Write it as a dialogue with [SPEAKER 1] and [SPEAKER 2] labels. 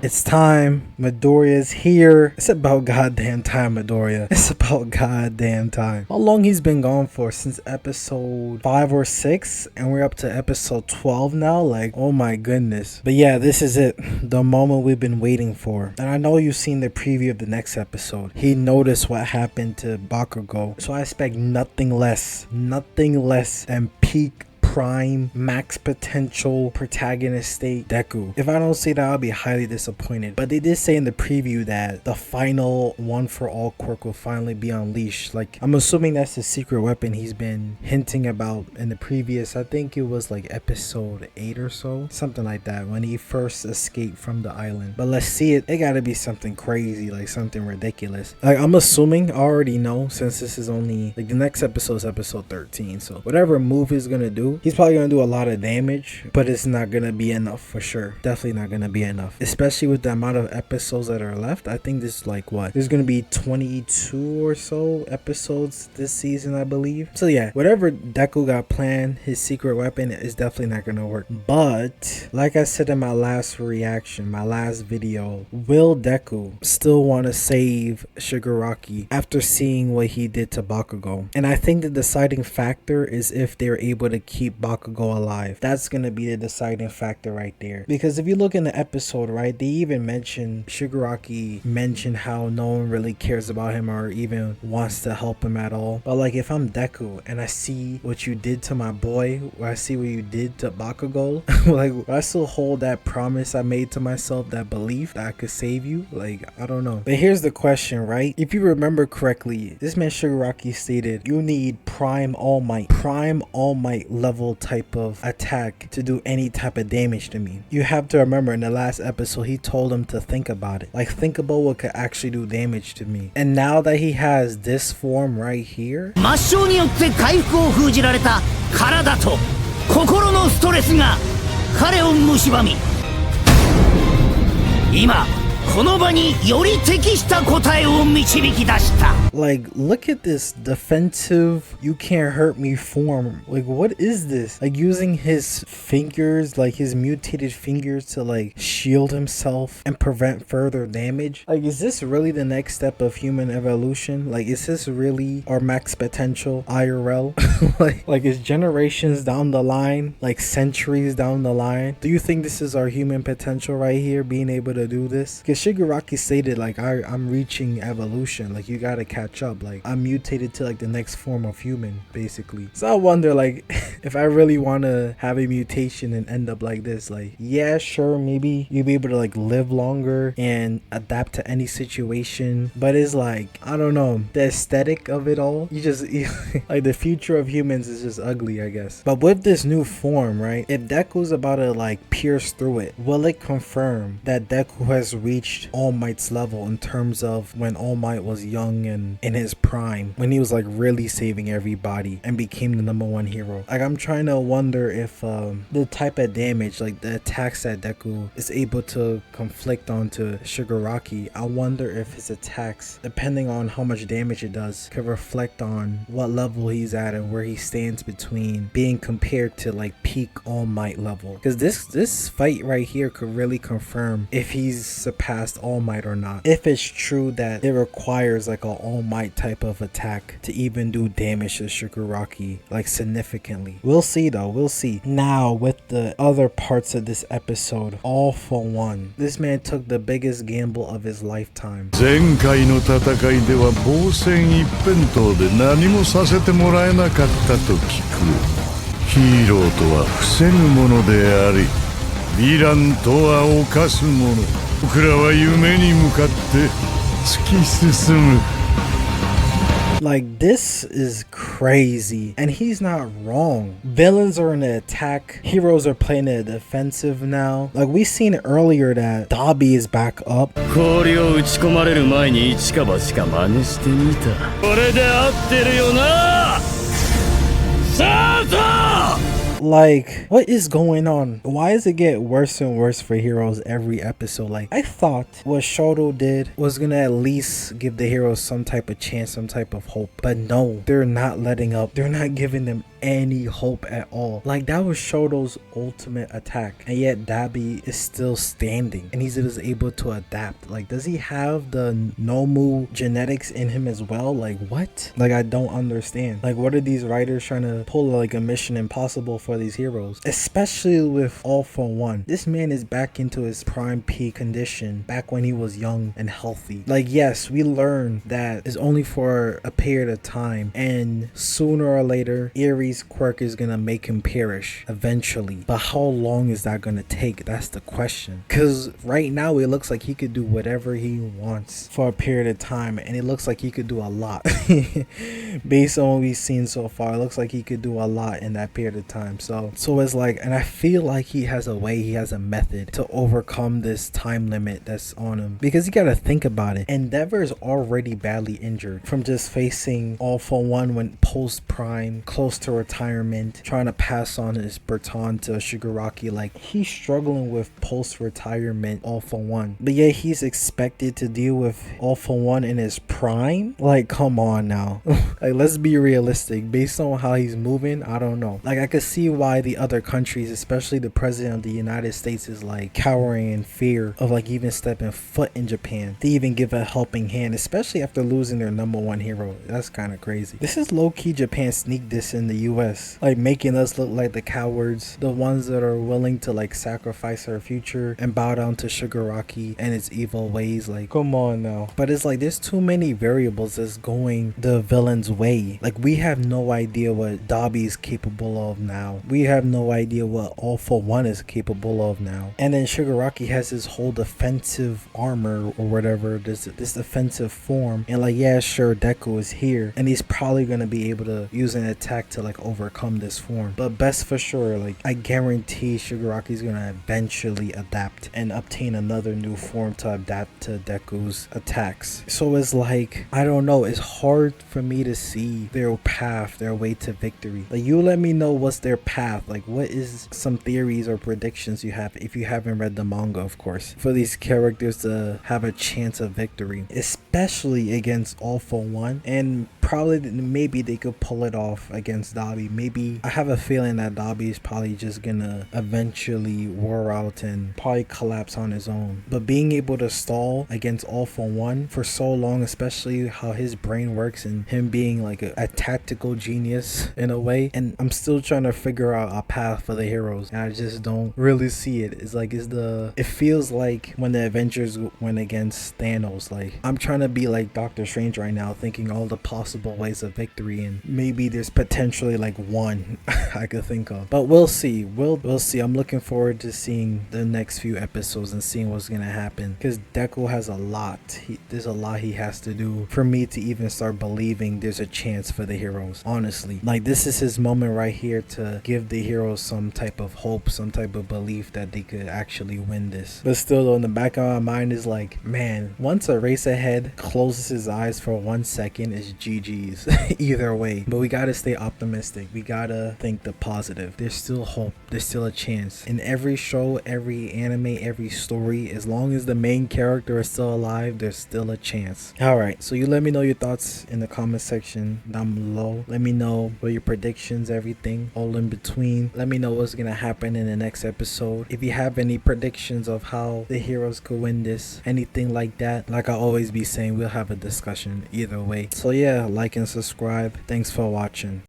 [SPEAKER 1] It's time. Midoriya's here. It's about goddamn time, Midoriya. It's about goddamn time. How long he's been gone for? Since episode 5 or 6, and we're up to episode 12 now. Like, oh my goodness. But yeah, this is it. The moment we've been waiting for. And I know you've seen the preview of the next episode. He noticed what happened to Bakugo. So I expect nothing less than peak prime max potential protagonist state Deku. If I don't see that, I'll be highly disappointed. But they did say in the preview that the final one for all quirk will finally be unleashed. Like, I'm assuming that's the secret weapon he's been hinting about in the previous, I think it was like episode 8 or so, something like that, when he first escaped from the island. But let's see it. It gotta be something crazy, like something ridiculous. Like, I'm assuming, I already know, since this is only like the next episode is episode 13, so whatever move he's gonna do, he's probably gonna do a lot of damage, but it's not gonna be enough for sure. Definitely not gonna be enough, especially with the amount of episodes that are left. I think this is like, what, there's gonna be 22 or so episodes this season, I believe. So yeah, whatever Deku got planned, his secret weapon is definitely not gonna work. But like I said in my last reaction, my last video, will Deku still want to save Shigaraki after seeing what he did to Bakugo? And I think the deciding factor is if they're able to keep Bakugo alive. That's gonna be the deciding factor right there. Because if you look in the episode, right, they even mentioned, Shigaraki mentioned how no one really cares about him or even wants to help him at all. But like, if I'm Deku and I see what you did to my boy, or I see what you did to Bakugo, like, I still hold that promise I made to myself, that belief that I could save you. Like, I don't know. But here's the question, right? If you remember correctly, this man Shigaraki stated you need prime all might level type of attack to do any type of damage to me. You have to remember, in the last episode he told him to think about it, like think about what could actually do damage to me. And now that he has this form right here,
[SPEAKER 2] 抹消によって回復を封じられた体と心のストレスが彼を蝕み、今この場により適した答えを導き出した。
[SPEAKER 1] like, look at this defensive you can't hurt me form. Like, what is this? Like, using his fingers, like his mutated fingers, to like shield himself and prevent further damage. Like, is this really the next step of human evolution? Like, is this really our max potential IRL? like is generations down the line, like centuries down the line, do you think this is our human potential right here, being able to do this? Because Shigaraki stated, like, I'm reaching evolution, like you gotta catch up, like I'm mutated to like the next form of human, basically. So I wonder, like, if I really want to have a mutation and end up like this, like, yeah, sure, maybe you'll be able to like live longer and adapt to any situation, but it's like, I don't know, the aesthetic of it all, you just like, the future of humans is just ugly, I guess. But with this new form, right, if Deku's about to like pierce through it, will it confirm that Deku has reached All Might's level in terms of when All Might was young and in his prime, when he was like really saving everybody and became the #1 hero? Like, I'm trying to wonder if the type of damage, like the attacks that Deku is able to conflict onto Shigaraki, I wonder if his attacks, depending on how much damage it does, could reflect on what level he's at and where he stands between being compared to like peak All Might level. Because this fight right here could really confirm if he's surpassed All Might or not, if it's true that it requires like a All Might type of attack to even do damage to Shigaraki, like significantly. We'll see though, we'll see. Now with the other parts of this episode, all for one, this man took the biggest gamble of his lifetime.
[SPEAKER 3] 前回の戦いでは防戦一辺倒で何もさせてもらえなかったと聞く。ヒーローとは防ぐものであり、ヴィランとは犯すもの。僕らは夢に向かって突き進む。
[SPEAKER 1] Like, this is crazy, and he's not wrong. Villains are in the attack, heroes are playing the defensive now. Like, we seen earlier that Dabi is back up.
[SPEAKER 2] 氷を打ち込まれる前に一か八か真似してみた。これで合ってるよな。さあさあ。
[SPEAKER 1] Like, what is going on? Why does it get worse and worse for heroes every episode? Like, I thought what Shoto did was gonna at least give the heroes some type of chance, some type of hope. But no, they're not letting up. They're not giving them any hope at all. Like, that was Shoto's ultimate attack, and yet Dabi is still standing and he's just able to adapt. Like, does he have the Nomu genetics in him as well? Like, what? Like, I don't understand. Like, what are these writers trying to pull like a mission impossible for these heroes, especially with All For One? This man is back into his prime peak condition back when he was young and healthy. Like, yes, we learned that it's only for a period of time, and sooner or later Erie's quirk is gonna make him perish eventually. But how long is that gonna take? That's the question. Because right now it looks like he could do whatever he wants for a period of time, and it looks like he could do a lot. Based on what we've seen so far, it looks like he could do a lot in that period of time. So it's like, and I feel like he has a way, he has a method to overcome this time limit that's on him. Because you gotta think about it, Endeavor is already badly injured from just facing All For One when post prime, close to retirement, trying to pass on his baton to Shigaraki. Like, he's struggling with post retirement All For One, but yet he's expected to deal with All For One in his prime. Like, come on now. Like, let's be realistic. Based on how he's moving, I don't know. Like, I could see why the other countries, especially the president of the United States, is like cowering in fear of like even stepping foot in Japan to even give a helping hand, especially after losing their #1 hero. That's kind of crazy. This is low-key Japan sneak this in the US, like making us look like the cowards, the ones that are willing to like sacrifice our future and bow down to Shigaraki and its evil ways. Like, come on now. But it's like there's too many variables that's going the villain's way. Like, we have no idea what Dabi is capable of now. We have no idea what All For One is capable of now. And then Shigaraki has his whole defensive armor or whatever, this defensive form. And like, yeah, sure, Deku is here and he's probably gonna be able to use an attack to like overcome this form. But best for sure, like, I guarantee Shigaraki's gonna eventually adapt and obtain another new form to adapt to Deku's attacks. So it's like, I don't know, it's hard for me to see their path, their way to victory. Like, you let me know what's their path. Like, what is some theories or predictions you have, if you haven't read the manga, of course, for these characters to have a chance of victory, especially against All For One, and probably maybe they could pull it off against Dabi. Maybe, I have a feeling that Dabi is probably just gonna eventually wear out and probably collapse on his own. But being able to stall against All For One for so long, especially how his brain works and him being like a tactical genius in a way, and I'm still trying to figure out a path for the heroes, and I just don't really see it. It's like, it feels like when the Avengers went against Thanos. Like, I'm trying to be like Doctor Strange right now, thinking all the possible ways of victory, and maybe there's potentially like one I could think of. But we'll see. We'll see. I'm looking forward to seeing the next few episodes and seeing what's gonna happen, because Deku has a lot. There's a lot he has to do for me to even start believing there's a chance for the heroes. Honestly, like, this is his moment right here to give the heroes some type of hope, some type of belief that they could actually win this. But still though, in the back of my mind is like, man, once Eraserhead closes his eyes for 1 second, it's GG's either way. But we gotta stay optimistic. We gotta think the positive. There's still hope. There's still a chance. In every show, every anime, every story, as long as the main character is still alive, there's still a chance. Alright, so you let me know your thoughts in the comment section down below. Let me know what your predictions, everything, all in between. Let me know what's gonna happen in the next episode. If you have any predictions of how the heroes could win this, anything like that, like I always be saying, we'll have a discussion either way. So yeah, like and subscribe. Thanks for watching.